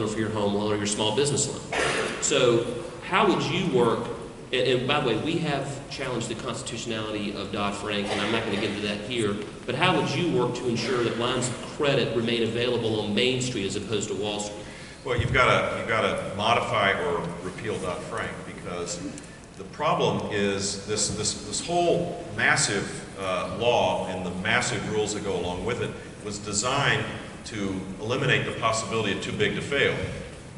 for your home loan or your small business loan. So how would you work, and by the way, we have challenged the constitutionality of Dodd-Frank, and I'm not going to get into that here, but how would you work to ensure that lines of credit remain available on Main Street as opposed to Wall Street? Well, you've got to modify or repeal Dodd-Frank, because the problem is this whole massive law and the massive rules that go along with it was designed to eliminate the possibility of too big to fail.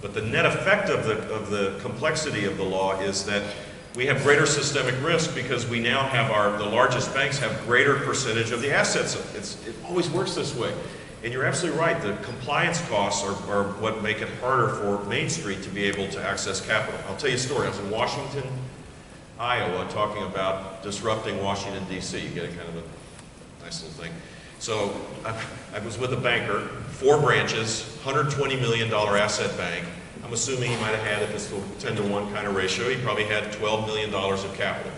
But the net effect of the complexity of the law is that we have greater systemic risk because we now have the largest banks have greater percentage of the assets. It always works this way. And you're absolutely right, the compliance costs are what make it harder for Main Street to be able to access capital. I'll tell you a story. I was in Washington, Iowa, talking about disrupting Washington, D.C. You get a kind of a nice little thing. So I was with a banker, 4 branches, $120 million asset bank. I'm assuming he might have had, if it's a 10-to-1 kind of ratio, he probably had $12 million of capital.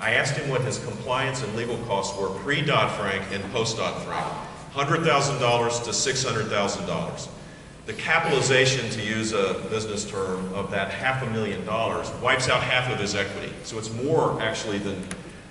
I asked him what his compliance and legal costs were pre-Dodd-Frank and post-Dodd-Frank. $100,000 to $600,000. The capitalization, to use a business term, of that $500,000 wipes out half of his equity. So it's more actually than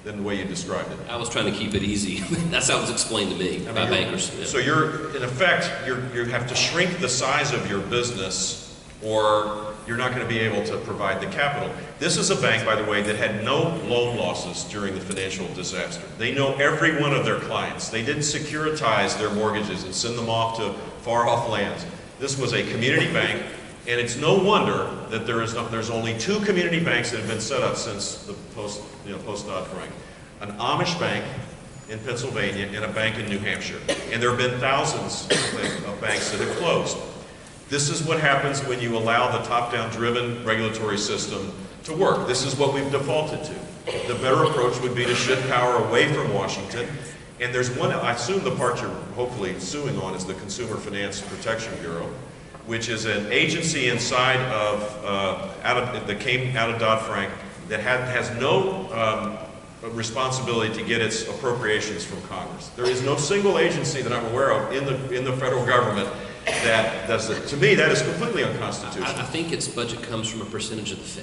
the way you described it. I was trying to keep it easy. That's how it was explained to me by bankers. Yeah. So you're, in effect, you have to shrink the size of your business, or you're not going to be able to provide the capital. This is a bank, by the way, that had no loan losses during the financial disaster. They know every one of their clients. They didn't securitize their mortgages and send them off to far-off lands. This was a community bank, and it's no wonder that there's only 2 community banks that have been set up since the post-Dodd-Frank. An Amish bank in Pennsylvania and a bank in New Hampshire. And there have been thousands of banks that have closed. This is what happens when you allow the top-down driven regulatory system to work. This is what we've defaulted to. The better approach would be to shift power away from Washington. And there's one, I assume the part you're hopefully suing on is the Consumer Finance Protection Bureau, which is an agency inside that came out of Dodd-Frank that has no responsibility to get its appropriations from Congress. There is no single agency that I'm aware of in the federal government that does it. To me, that is completely unconstitutional. I think its budget comes from a percentage of the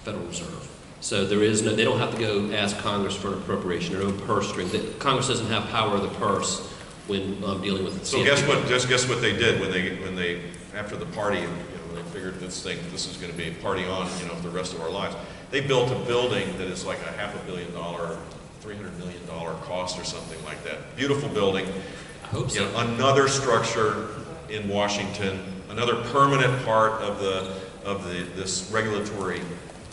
Federal Reserve. So there is no, they don't have to go ask Congress for an appropriation or no purse string. Congress doesn't have power of the purse when dealing with. So guess what they did when they after the party, when they figured this is going to be a party on, for the rest of our lives. They built a building that is like a $500 million, $300 million cost or something like that. Beautiful building. I hope so. Another structure in Washington, another permanent part of this regulatory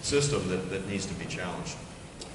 system that needs to be challenged.